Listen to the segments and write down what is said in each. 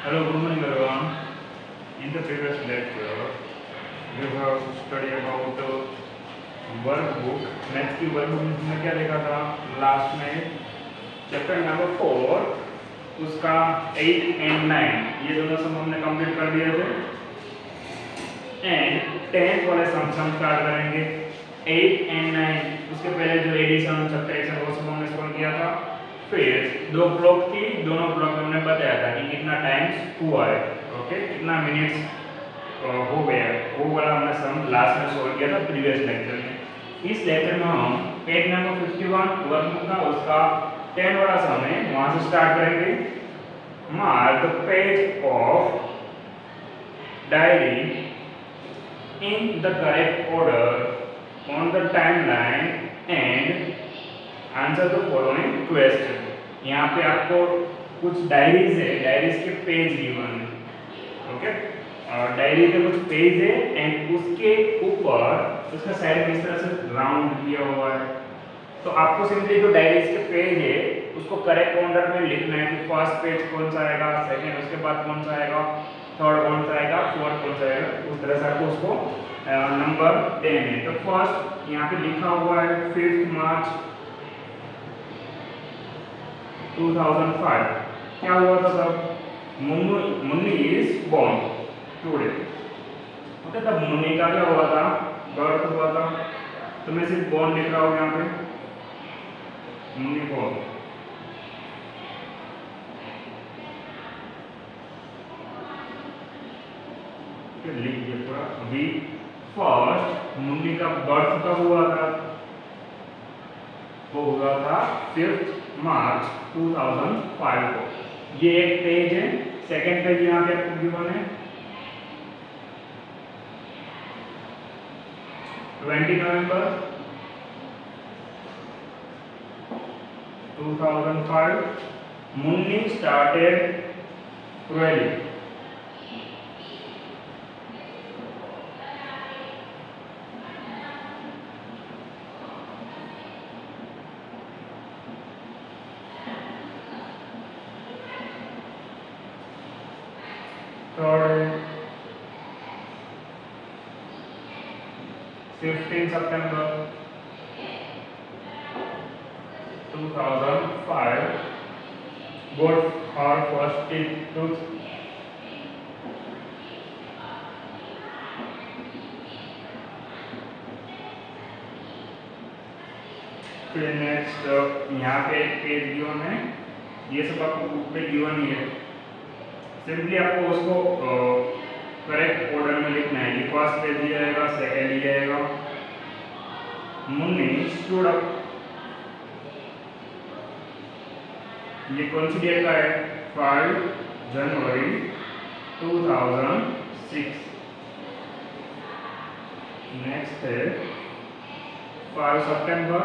Hello, good morning everyone. In the previous lecture, we have studied about workbook. Maths की workbook में क्या देखा था लास्ट में? चैप्टर नंबर 4 उसका 8 and 9 ये दोनों सम हमने कंप्लीट कर दिए थे एंड 10 वाले सम स्टार्ट करेंगे 8 and 9. उसके पहले जो एडिशन सब्ट्रैक्शन वो सब हमने सॉल्व किया था. फिर दो ब्लॉक थी, दोनों ब्लॉक में हमने बताया था कि कितना टाइम्स हुआ है, ओके, कितना मिनट्स हो गया, वो वाला हमने सम लास्ट में सॉल्व किया था प्रीवियस लेक्चर में. इस लेक्चर में हम पेज नंबर 51 वर्कबुक का उसका 10 वाला सम है, वहां से स्टार्ट करेंगे. Mark the page of diary in the correct order on the timeline and answer the following question. यहाँ पे आपको कुछ डायरीज है, डायरीज के पेज गिवन है, ओके, और डायरी के कुछ पेज है एंड उसके ऊपर उसका साइड में इस तरह से राउंड किया हुआ है. तो आपको सिंपली जो डायरीज के पेज है उसको करेक्ट ऑर्डर में लिखना है कि फर्स्ट पेज कौन सा आएगा, सेकंड उसके बाद कौन सा आएगा, थर्ड कौन सा आएगा, फोर्थ कौन सा आएगा. उस तरह से आपको उसको नंबर देने हैं. तो फर्स्ट यहाँ पे लिखा हुआ है 5 मार्च 2005. क्या हुआ था तब? Munni is born today. Okay, तब मुन्नी का क्या हुआ था? बर्थ हुआ था. तो मैं सिर्फ बॉर्न लिख रहा हूँ यहाँ पे, मुन्नी बॉर्न. लिख दिया पूरा. अभी फर्स्ट मुन्नी का बर्थ कब हुआ था? वो हुआ था 5 मार्च 2005 को. ये एक पेज है. सेकंड पेज यहाँ पे आपको गिवन है 20 नवंबर 2005. Munni started query. Third, 15 September 2005 got her first tooth. फिर नेक्स्ट यहाँ पे एक पेज गिवन है. ये सब आपको बुक पे गिवन ही है. सिंपली आपको उसको करेक्ट ऑर्डर में लिखना है. ये फर्स्ट पेज दिया जाएगा, सेकंड दिया जाएगा. Munni stood up. ये कौन सी डेट का है? 5 जनवरी 2006. नेक्स्ट है 5 सितंबर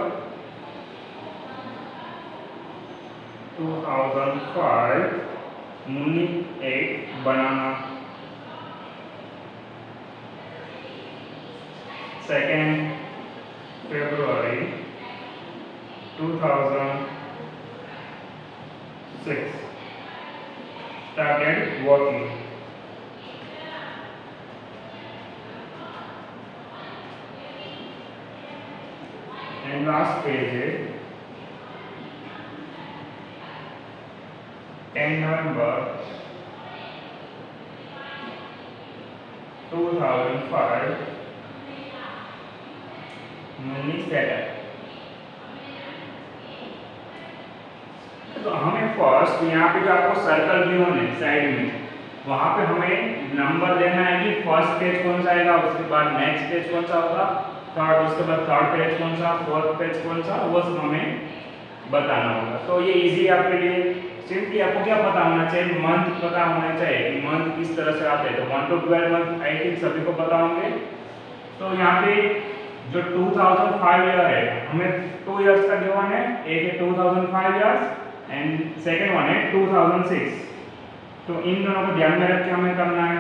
2005. मुन्नी एक बनाना. Second February 2006 started working. And last page है 10 November 2005 मुन्नी सेटअप. तो हमें फर्स्ट यहाँ पे जो आपको सर्कल गिवन है साइड में, वहाँ पे हमें नंबर देना है कि फर्स्ट पेज कौन सा आएगा, उसके बाद नेक्स्ट पेज कौन सा होगा, थर्ड उसके बाद थर्ड पेज कौन सा, फोर्थ पेज कौन सा, वो सब हमें बताना होगा. तो ये इजी आपके लिए. सिंपली आपको क्या पता होना चाहिए? मंथ पता होना चाहिए कि मंथ किस तरह से आते हैं. तो 1 to 12 मंथ आई थिंक सभी को पता होंगे. तो यहाँ पे जो 2005 ईयर है, हमें 2 इयर्स का गिवन है. एक है 2005 ईयर्स एंड सेकेंड वन है 2006. तो इन दोनों को ध्यान में रख के हमें करना है.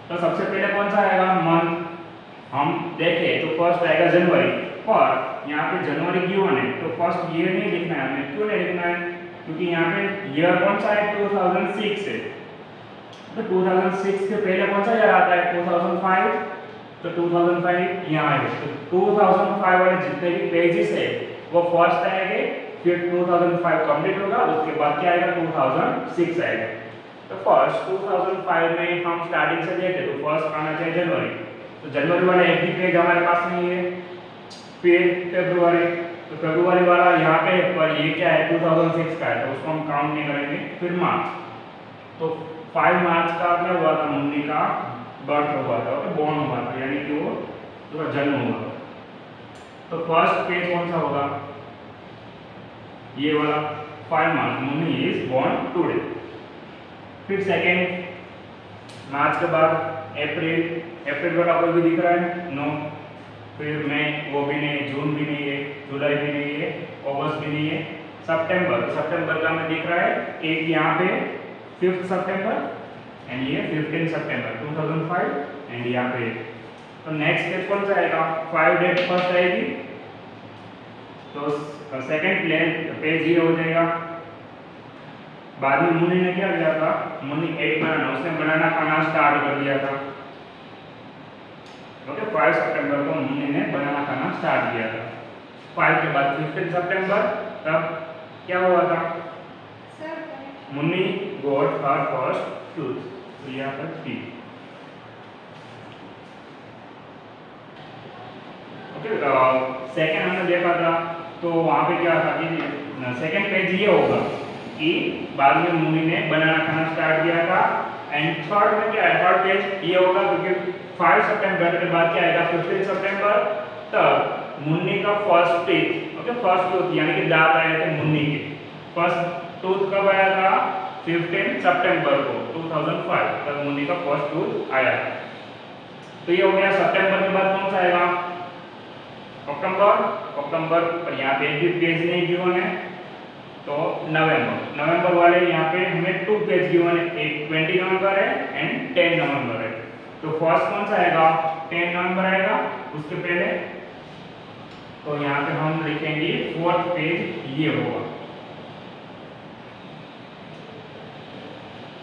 तो सबसे पहले कौन सा आएगा? मंथ. हम देखें तो फर्स्ट आएगा जनवरी. पर यहाँ पे जनवरी गिवन है तो फर्स्ट ईयर नहीं लिखना है हमें. क्यों नहीं लिखना है? क्योंकि यहाँ पे ईयर कौन सा है 2006 है, तो 2006 के पहले कौन सा ईयर आता है 2005, तो 2005 यहाँ है। तो 2005 वाले जितने भी पेजेस है वो फर्स्ट आएंगे, फिर 2005 कंप्लीट होगा, उसके बाद क्या आएगा 2006 आएगा। तो फर्स्ट 2005 में हम स्टार्टिंग से देखे तो फर्स्ट आना चाहिए जनवरी, तो जनवरी वाला एक भी पेज हमारे पास नहीं है। फिर फरवरी, तो फरवरी वाला यहाँ पे पर ये क्या है 2006 का है, तो उसको हम काउंट नहीं करेंगे। फिर मार्च, तो 5 मार्च का क्या हुआ था, मुन्नी का बर्थ हुआ था, बोर्न हुआ था, यानी कि वो उसका जन्म हुआ था। तो फर्स्ट पेज कौन सा होगा, ये वाला 5 मार्च, मुन्नी इज बोर्न टुडे। फिर सेकेंड मार्च के बाद अप्रैल, अप्रैल वाला कोई भी दिख रहा है, नो। फिर मई, वो भी नहीं, जून भी नहीं है, जुलाई भी नहीं है, अगस्त भी नहीं है। सितंबर, सितंबर का हमें दिख रहा है एक यहाँ पे 5 सितंबर एंड ये 15 सितंबर 2005 एंड यहाँ पे। तो नेक्स्ट पेज कौन सा आएगा, 5 डेट फर्स्ट आएगी, तो सेकंड पेज ये हो जाएगा। बाद में मुन्नी ने क्या किया था, मुन्नी 8 बनाना, उसने बनाना खाना स्टार्ट कर दिया था। ओके, 5 सितंबर को मुन्नी ने बनाना खाना स्टार्ट किया था। 5 के बाद 15 सितंबर, तब क्या हुआ था, Munni got her first tooth, तो यहाँ पर टी। ओके, सेकंड हमने देखा था, तो वहाँ पे क्या था कि सेकंड पेज ये होगा कि बाद में मुन्नी ने बनाना खाना स्टार्ट किया था। एंड थर्ड में क्या है, थर्ड पेज ये होगा क्योंकि 5 सितंबर के बाद क्या आएगा 15 सितंबर, तब मुन्नी का first teeth, okay first tooth यानी कि दांत आए थे मुन्नी के। फर्स्ट टूथ कब आया था, 15 सितंबर को 2005, तब मुन्नी का फर्स्ट टूथ आया। तो ये हो गया। सितंबर के बाद कौन सा आएगा, अक्टूबर, अक्टूबर पर यहाँ पे एक भी पेज नहीं गिवन है, तो नवंबर, नवंबर वाले यहाँ पे हमें 2 पेज गिवन है, एक 20 नवंबर है एंड 10 नवंबर है। तो फर्स्ट कौन सा आएगा, 10 नवंबर आएगा, उसके पहले तो यहाँ पे हम लिखेंगे 4th पेज ये होगा।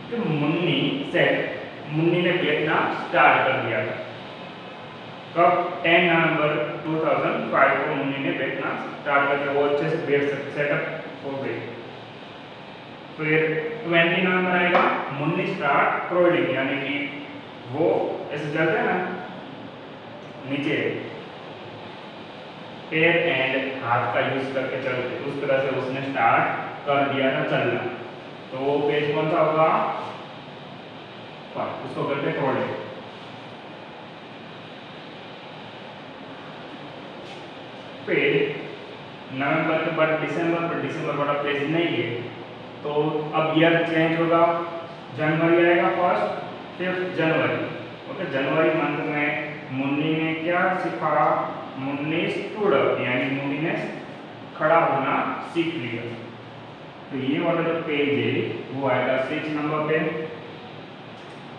तो मुन्नी ने बेचना स्टार्ट कर दिया था कब, 10 नवंबर 2005 को मुन्नी ने बेचना स्टार्ट कर दिया, वो अच्छे से बेच सेटअप हो गई। फिर 20 नवंबर आएगा, मुन्नी स्टार्ट क्रोलिंग, यानी कि वो ऐसे चलते हैं ना नीचे, पैर एंड हाथ का यूज करके चलते, उस तरह से उसने स्टार्ट कर दिया था चलना। तो वो पेज कौन सा होगा, उसको करते क्रोलिंग। फिर नवंबर के बाद दिसंबर, पर दिसंबर वाला पेज नहीं है, तो अब ईयर चेंज होगा, जनवरी आएगा फर्स्ट, 5 जनवरी। ओके, जनवरी मंथ में मुन्नी ने क्या सीखा, मुन्नी स्टूड अप, यानी मुन्नी ने खड़ा होना सीख लिया। तो ये वाला जो पेज है वो आएगा 6 नंबर पे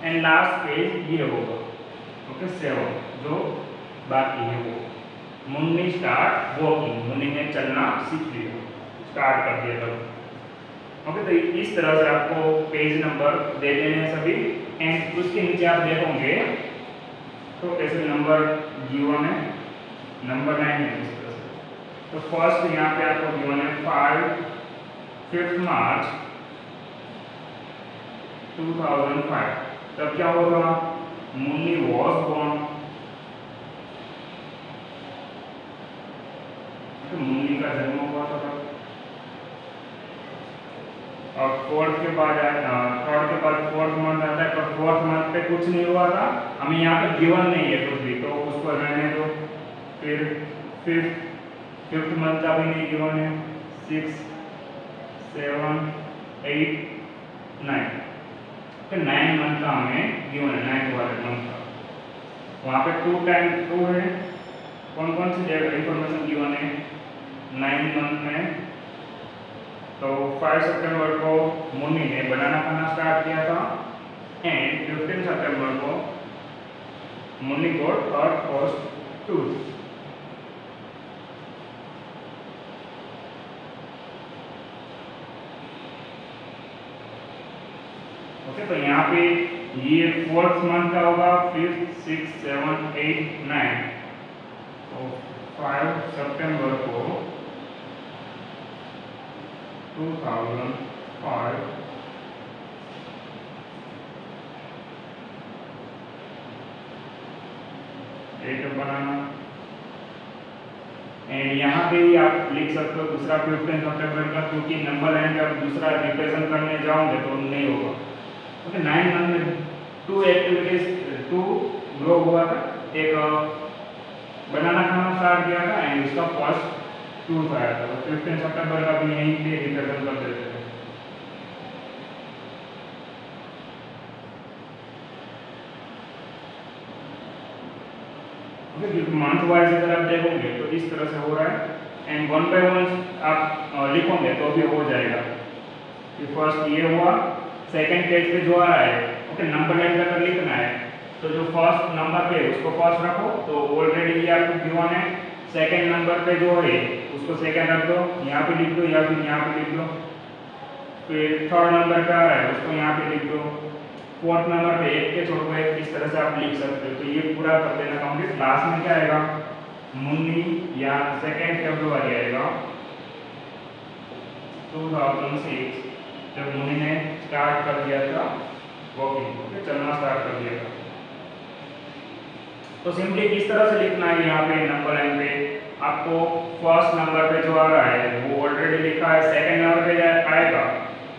एंड लास्ट पेज ये होगा, ओके 7, जो बाकी है वो मुन्नी स्टार्ट वॉकिंग, मुन्नी ने चलना सीख लिया, स्टार्ट कर दिया तब। ओके, तो इस तरह से आपको पेज नंबर दे देने हैं सभी, एंड उसके नीचे आप देखोगे तो ऐसे नंबर गिवन है, नंबर 9 है इस तरह से। तो फर्स्ट यहाँ पे आपको गिवन है 5 मार्च 2005, तब क्या होगा, मुन्नी वॉज बोर्न, तो मुन्नी का जन्म हुआ था। और 4th के बाद 3rd के बाद 4th मंथ आता है, पर 4th मंथ पे कुछ नहीं हुआ था, हमें यहाँ पे गिवन नहीं है कुछ भी, तो उसको रहने दो। फिर 5th मंथ का भी नहीं गिवन है, 6, 7, 8, 9, फिर 9 मंथ का हमें गिवन है, 9th वाले मंथ का। वहाँ पे 2 टाइम 2 है, कौन कौन सी इंफॉर्मेशन गिवन है 9 मंथ में। तो 5 सितंबर को मुन्नी ने बनाना खाना स्टार्ट किया था एंड 15 सितंबर को Munni got her first tooth. Okay, तो यहाँ पे ये 4th मंथ का होगा, 5th 6th 7th 8th 9th, तो 5 सितंबर को 2005 डेट बनाना। एंड यहाँ पे ही आप लिख सकते हो दूसरा 15 सितंबर का, क्योंकि नंबर लाइन पे आप दूसरा रिप्रेजेंट करने जाओगे तो नहीं होगा। ओके, 9 मंथ में 2 एक्टिविटीज 2 ग्रो हुआ था। एक बनाना खाना स्टार्ट किया था एंड उसका फर्स्ट टूर आया था, तो 15 सितंबर का भी यहीं पे रिप्रेजेंट कर देते थे। मंथ वाइज अगर आप देखोगे तो इस तरह से हो रहा है, एंड 1 बाय 1 आप लिखोगे तो भी हो जाएगा। ये फर्स्ट ये हुआ, सेकंड पेज पे जो आ रहा है, ओके, नंबर लाइन पर लिखना है, तो जो फर्स्ट नंबर पे उसको फर्स्ट रखो, तो ऑलरेडी ये आपको गिवन है। सेकंड नंबर पे जो है उसको सेकंड रख दो, यहाँ पे लिख दो या फिर यहाँ पे लिख दो। फिर थर्ड नंबर पे आ रहा है उसको यहाँ पे लिख दो। फोर्थ नंबर पे एक के छोड़ को एक, इस तरह से आप लिख सकते हो। तो ये पूरा कर देना कंप्लीट। लास्ट में क्या आएगा, मुन्नी या 2 फरवरी आएगा 2006, जब मुन्नी ने स्टार्ट कर दिया था वॉकिंग, ओके, चलना स्टार्ट कर दिया था। तो सिंपली किस तरह से लिखना है, यहाँ पे नंबर लाइन पे आपको फर्स्ट नंबर पे जो आ रहा है वो ऑलरेडी लिखा है, सेकंड नंबर पे आएगा,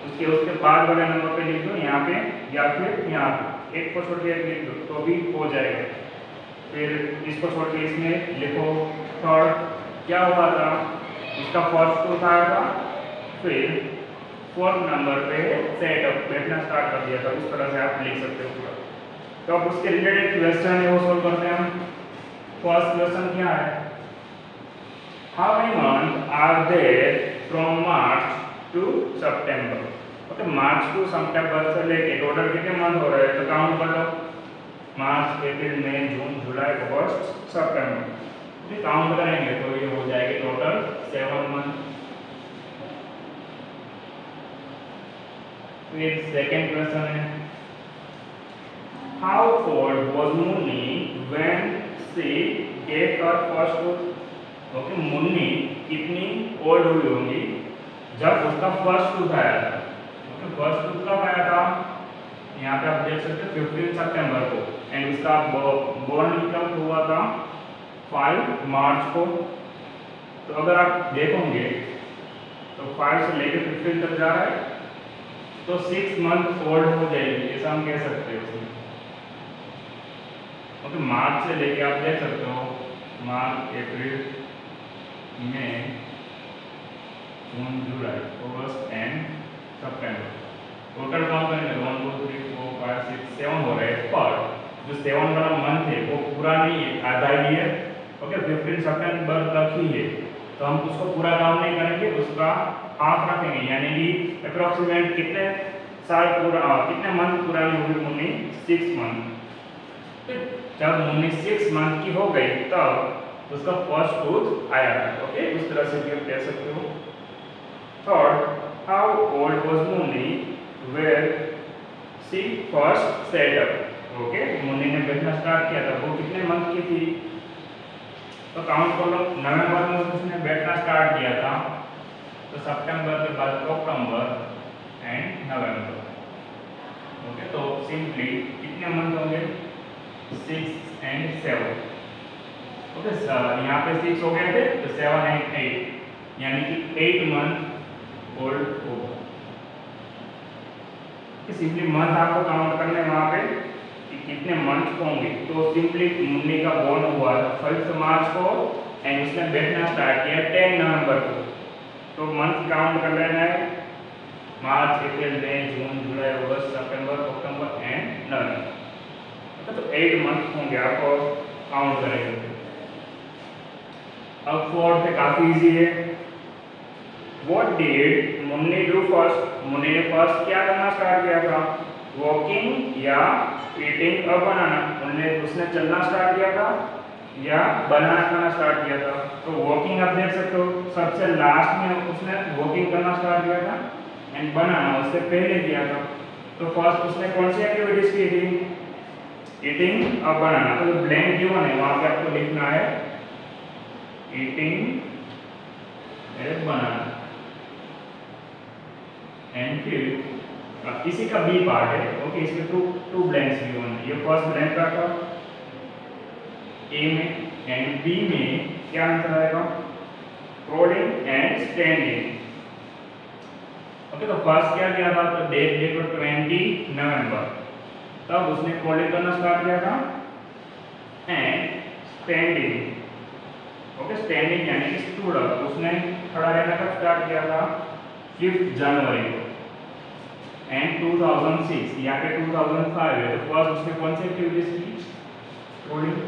उसके बाद वाले नंबर पे लिख दो यहाँ पे, या फिर यहाँ पे एक को छोड़ के एक लिख दो तो भी हो जाएगा। फिर इसको छोड़ के इसमें लिखो थर्ड क्या हुआ था, इसका फर्स्ट टू था, फिर फोर्थ नंबर पे सेटअप बैठना स्टार्ट कर दिया था। उस तरह से आप लिख सकते हो पूरा। तो अब उसके रिलेटेड क्वेश्चन है वो सोल्व करते हैं हम। फर्स्ट क्वेश्चन क्या है, how many month are there from March to सितंबर। ओके, मार्च टू सितंबर से लेके टोटल कितने मंथ हो रहे हैं, तो काउंट कर लो, मार्च अप्रैल मई जून जुलाई अगस्त सितंबर। ओके, काउंट करेंगे तो ये हो जाएगी टोटल 7 मंथ। फिर सेकेंड क्वेश्चन है, how old was Munni when she gave her first tooth. Okay, Munni कितनी ओल्ड हुई होंगी जब उसका फर्स्ट टूथ आया था। ओके, फर्स्ट टूथ कब आया था, यहाँ पे आप देख सकते हो 15 सितंबर को, एंड उसका बोर्न कब हुआ था 5 मार्च को। तो अगर आप देखोगे तो 5 से लेकर 15 तक जा रहा है, तो 6 मंथ ओल्ड हो जाएगी, ऐसा हम कह सकते हैं उसमें। ओके, मार्च से लेके आप देख सकते हो मार्च अप्रैल मई जून जुलाई अगस्त एंड सितंबर, टोटल काउंट करेंगे 1 2 3 4 5 6 7 हो रहे हैं। पर जो 7 वाला मंथ है वो पूरा नहीं है, आधा ही है। ओके, 15 सितंबर तक ही है, तो हम उसको पूरा काउंट नहीं करेंगे, उसका हाफ रखेंगे, यानी कि अप्रोक्सीमेट कितने साल पूरा कितने मंथ पुरानी होगी मुन्नी, 6 मंथ। जब मुन्नी 6 मंथ की हो गई तब उसका फर्स्ट टूथ आया था। ओके, उस तरह से भी आप कह सकते हो। Third, how old was Munni where she first set up. Okay, Munni ने बैठना स्टार्ट किया था, वो कितने मंथ की थी, तो काउंट कर लो। नवंबर में उसने बैठना स्टार्ट किया था, तो सितंबर के बाद अक्टूबर एंड नवंबर। ओके, तो सिंपली कितने मंथ होंगे, 6 एंड 7। ओके, यहाँ पे 6 हो गए थे, तो 7 एंड 8, यानी कि 8 मंथ ओल्ड होगा। सिंपली मंथ आपको काउंट करने वहाँ पे कि कितने मंथ होंगे। तो सिंपली मुन्नी का बोर्न हुआ 5 मार्च को एंड उसने बैठना स्टार्ट किया 10 नवंबर को, तो मंथ काउंट कर लेना है, मार्च अप्रैल मई जून जुलाई अगस्त सितंबर अक्टूबर एंड नवंबर। तो 8 मंथ होंगे, आपको काउंट करेंगे। अब फोर्थ है, काफी इजी है। What did Munni do first. Munni ने फर्स्ट क्या करना स्टार्ट किया था, वॉकिंग या ईटिंग और बनाना। उसने चलना स्टार्ट किया था या बनाना खाना स्टार्ट किया था। तो वॉकिंग आप देख सकते हो, सबसे लास्ट में उसने वॉकिंग करना स्टार्ट किया था, एंड बनाना उससे पहले किया था। तो फर्स्ट उसने कौन सी एक्टिविटीज की थी? ईटिंग अ बनाना। तो ब्लैंक गिवन है वहां पे आपको लिखना है ईटिंग ए बनाना। एंड फिर इसी का बी पार्ट है, ओके, इसमें टू ब्लैंक्स गिवन है। ये फर्स्ट ब्लैंक का था ए में, एंड बी में क्या आंसर आएगा? Crawling and standing. ओके, तो फर्स्ट क्या किया था? तो डेट डेट 20 नवंबर, तब उसने क्रोलिंग करना स्टार्ट किया था एंड स्टैंडिंग। ओके, स्टैंडिंग यानी कि स्टूड अप, उसने खड़ा रहना कब स्टार्ट किया था? 5 जनवरी को। एंड 2006, यहाँ पे 2005 है, तो फर्स्ट उसने कौन सी एक्टिविटीज की? क्रोलिंग।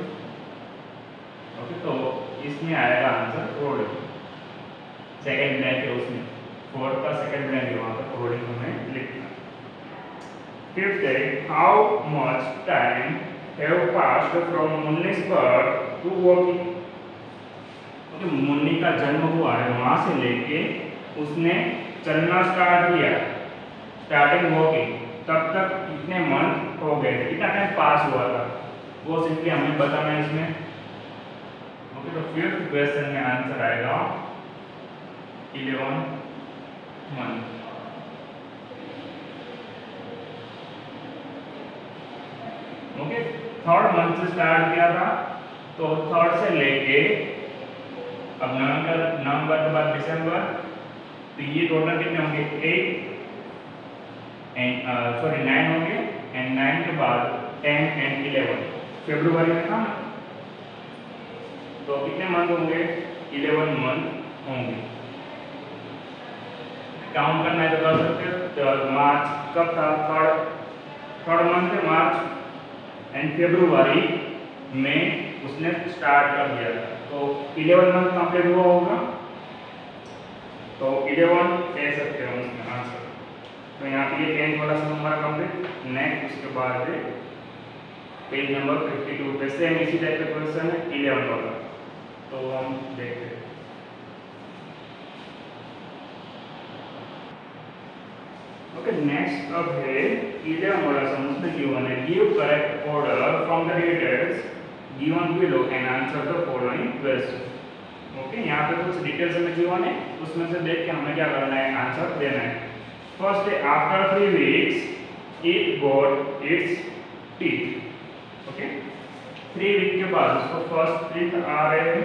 ओके, तो इसमें आएगा आंसर क्रोलिंग। सेकंड ब्लैंक है उसमें, फोर्थ का सेकंड ब्लैंक है, वहां पर क्रोलिंग हमें लिखना। फिफ्थ है how much time have passed from Munni's birth to walking. Okay, Munni का जन्म हुआ है, वहां से लेके उसने चलना स्टार्ट किया, स्टार्टिंग वॉकिंग, तब तक कितने मंथ हो गए थे, कितना टाइम पास हुआ था, वो सिंपली हमें बताना है इसमें। ओके, तो फिफ्थ क्वेश्चन में आंसर आएगा 11 मंथ। ओके, थर्ड मंथ से स्टार्ट किया था, तो थर्ड से लेके अब नवंबर के बाद दिसंबर, तो ये टोटल कितने होंगे? 8 एंड 9 होंगे, एंड 9 के बाद 10 एंड 11 फरवरी में था ना, तो कितने मंथ होंगे? 11 मंथ होंगे। काउंट करना है तो कर सकते हो। तो मार्च कब था? थर्ड मंथ है मार्च, एंड फरवरी में उसने स्टार्ट कर दिया था, तो 11 मंथ कंप्लीट हुआ होगा, तो 11 कह सकते हैं उसका आंसर। तो यहाँ पे ये 10 वाला नंबर कंप्लीट। नेक्स्ट उसके बाद पेज नंबर 52 पे सेम इसी टाइप का क्वेश्चन है 11 वाला, तो हम देखते हैं। ओके, नेक्स्ट अब है 11 वाला सम। उसमें गिवन है give correct order from the details given below and answer the following question. Okay, यहाँ पे कुछ डिटेल्स हमें गिवन है, उसमें से देख के हमें क्या करना है? आंसर देना है। फर्स्ट है after 3 weeks it got its teeth. Okay, 3 week के बाद उसको फर्स्ट टीथ आ रहे हैं।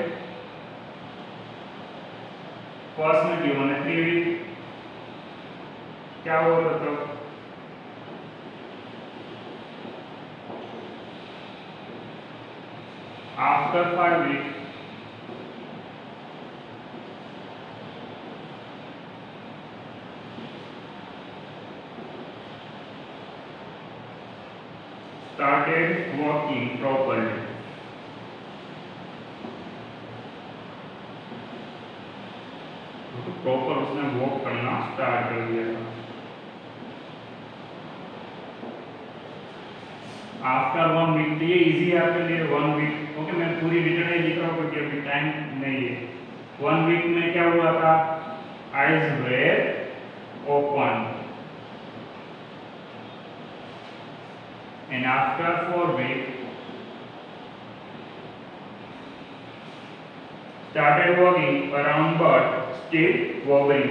फर्स्ट में गिवन है 3 वीक, क्या हुआ बताओ? After 5 week started walking properly. तो प्रॉपर उसने वॉक करना स्टार्ट कर दिया था। आफ्टर 1 वीक, ये इजी है आपके लिए 1 वीक। ओके, मैं पूरी डिटेल नहीं लिख रहा हूँ क्योंकि अभी टाइम नहीं है। 1 वीक में क्या हुआ था? Eyes were open, and after 4 week started walking around but still wobbling.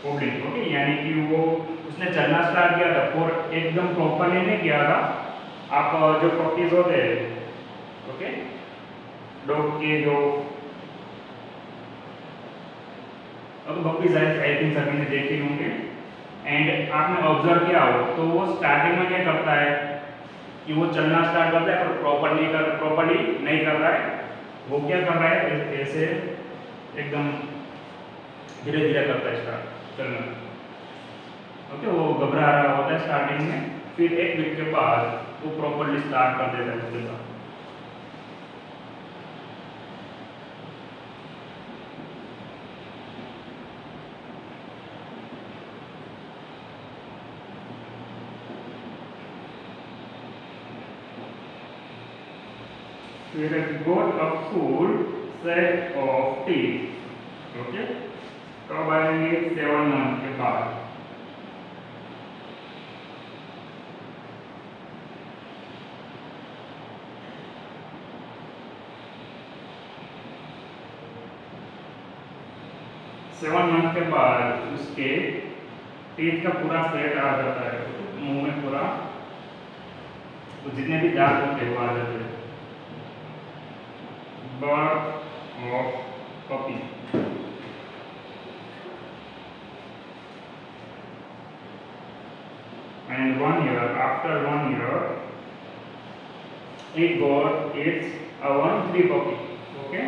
Okay, यानी कि वो उसने चलना स्टार्ट किया था, और एकदम प्रॉपरली नहीं किया था। आप जो पपीज होते हैं, ओके, डॉग के जो पपीज आई थिंक सभी ने देखे होंगे, एंड आपने ऑब्जर्व किया हो तो वो स्टार्टिंग में क्या करता है कि वो चलना स्टार्ट करता है, पर प्रॉपर्ली नहीं कर रहा है। वो क्या कर रहा है? ऐसे एकदम धीरे धीरे करता है स्टार्ट चलना। ओके, वो घबरा रहा होता है स्टार्टिंग में, फिर 1 वीक के बाद वो प्रॉपर्ली स्टार्ट कर देता है चलना। We have got a full set of teeth. Okay, कब आएंगे? 7 मंथ के बाद। 7 मंथ के बाद उसके टीथ का पूरा सेट आ जाता है, मुंह में पूरा, तो जितने भी दांत होते हैं वो आ जाते हैं। Birth of puppy. And 1 year, after 1 year, it got its 1-3 puppy. Okay.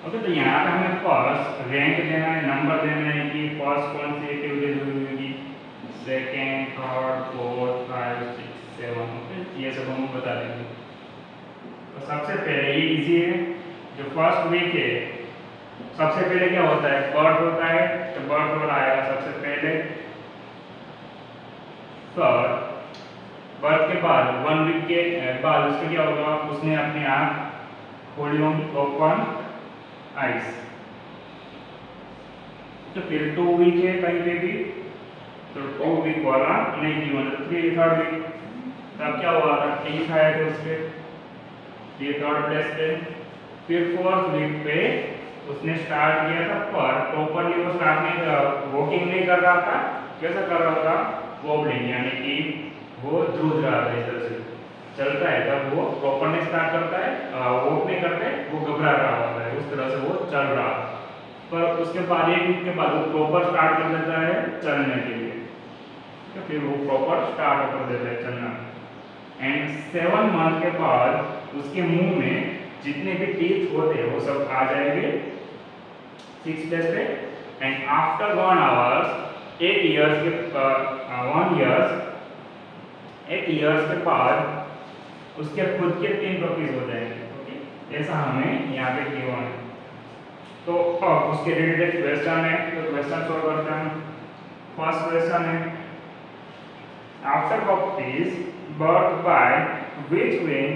Okay, तो यहाँ पे हमें फर्स्ट रैंक देना है, नंबर देना है कि फर्स्ट कौन सी एक्टिविटी हुई होगी, सेकेंड, थर्ड, फोर्थ, 5, 6, 7। ओके, ये सब हम बता देंगे। तो सबसे पहले ये इजी है, जो फर्स्ट वीक है सबसे पहले क्या होता है, बर्थ होता है, तो बर्थ वाला आएगा सबसे पहले। फिर बर्थ के बाद 1 वीक के बाद उसके क्या होगा, उसने अपनी आँख खोली होंगी, ओपन आइस। तो फिर 2 वीक है कहीं पे भी, तो 2 वीक वाला नहीं की, मतलब 3rd वीक, तब क्या हुआ था, टीथ आए थे उसके, ये 3rd प्लेस पे। फिर 4th वीक पे उसने स्टार्ट किया था, पर प्रॉपरली वो स्टार्ट नहीं, वॉकिंग नहीं कर रहा था। कैसा कर रहा था, वॉबलिंग, यानी कि वो जूझ रहा था, इधर से चलता है तब वो प्रॉपर नहीं स्टार्ट करता है, वॉक नहीं करते, वो घबरा रहा होता है, उस तरह से वो चल रहा है। पर उसके बाद 1 वीक के बाद वो प्रॉपर स्टार्ट कर देता है चलने के लिए, तो फिर वो प्रॉपर स्टार्ट कर देता है चलना। एंड 7 मंथ के बाद उसके मुंह में जितने भी टीथ होते हैं वो सब आ जाएंगे 6 प्लेस पे। एंड आफ्टर 1 आवर्स 8 इयर्स के 8 इयर्स के बाद उसके खुद के 3 पपीज हो जाएंगे। ओके, ऐसा हमें यहाँ पे किया है। तो अब उसके रिलेटेड क्वेश्चन है, तो क्वेश्चन सॉल्व करते हैं। फर्स्ट क्वेश्चन है, after puppies birth by which wing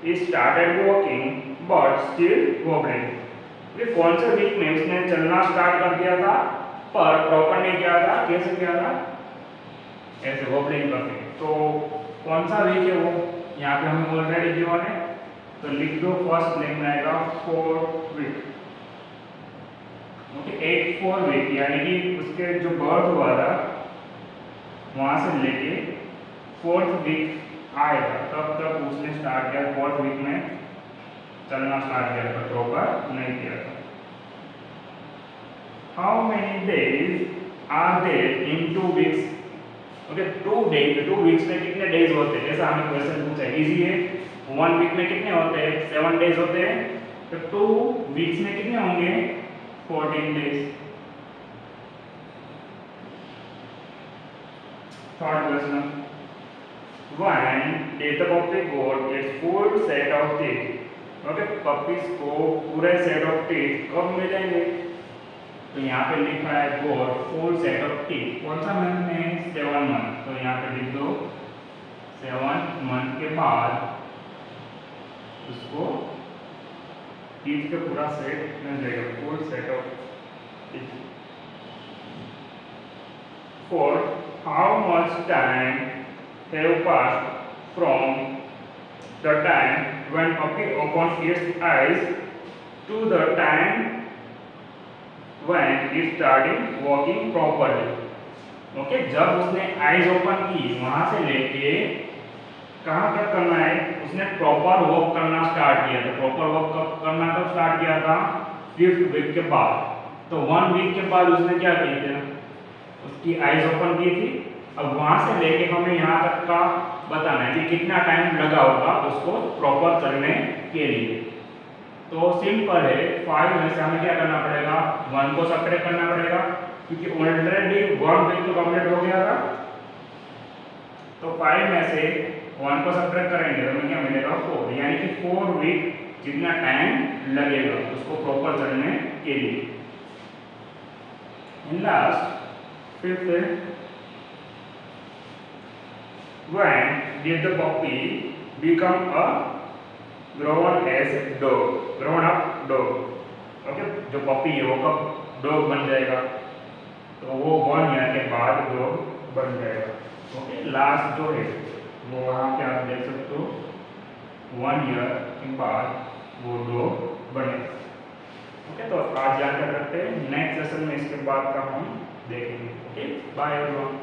he started walking but still wobbling. ये कौन से वीक में उसने चलना स्टार्ट कर दिया था पर प्रॉपर नहीं किया था, कैसे किया था, ऐसे वॉबलिंग करके। तो कौन सा वीक है वो यहाँ पे हमें ऑलरेडी गिवन है, तो लिख दो, फर्स्ट लिखना आएगा 4th वीक। ओके, 8 वीक, यानी कि उसके जो बर्थ हुआ था वहां से लेके 4th वीक आएगा, तब तक उसने स्टार्ट किया, 4th वीक में चलना स्टार्ट किया था, प्रॉपर नहीं किया था। How many days are there in 2 weeks. Okay, 2 weeks में कितने डेज होते हैं, ऐसा हमें क्वेश्चन पूछा है, इजी है। 1 वीक में कितने होते हैं, 7 डेज होते हैं, तो 2 वीक्स में कितने होंगे, 14 days. Third question, when did the puppy got its full set of teeth। Okay, puppies को पूरे सेट ऑफ टीथ कब मिलेंगे, तो यहाँ पे लिखा है got full set of teeth, कौन सा मंथ में, 7 मंथ, तो यहाँ पे लिख दो 7 मंथ के बाद उसको टीथ का पूरा सेट मिल जाएगा, full set of teeth. Fourth, how much time have passed from the time when puppy opened its eyes to the time when it started walking properly। Okay, जब उसने आईज ओपन की वहां से लेके कहाँ तक करना है, उसने प्रॉपर वॉक करना स्टार्ट किया था। प्रॉपर वॉक करना कब स्टार्ट किया था, 5th वीक के बाद। तो 1 वीक के बाद उसने क्या किया था, उसकी आईज ओपन की थी। अब वहां से लेके हमें यहाँ तक का बताना है कि कितना टाइम लगा होगा उसको प्रॉपर चलने के लिए। तो सिंपल है, 5 में से हमें क्या करना पड़ेगा, 1 को सब्ट्रैक्ट करना पड़ेगा, क्योंकि ऑलरेडी 1 वीक तो कंप्लीट हो गया था। तो 5 में से 1 को सब्ट्रैक्ट करेंगे तो हमें क्या मिलेगा, 4, यानी कि 4 वीक जितना टाइम लगेगा उसको प्रॉपर चलने के लिए। Last 5th, when did the puppy become a grown up dog। Okay, जो पपी है वो कब डॉग बन जाएगा, तो वो 1 ईयर के बाद डॉग बन जाएगा। ओके, लास्ट जो है वो वहाँ पे आप देख सकते हो 1 ईयर के बाद वो डॉग बनेगा। ओके, तो आज यहाँ तक रखते हैं, नेक्स्ट सेशन में इसके बाद का हम देखेंगे। Okay, bye everyone.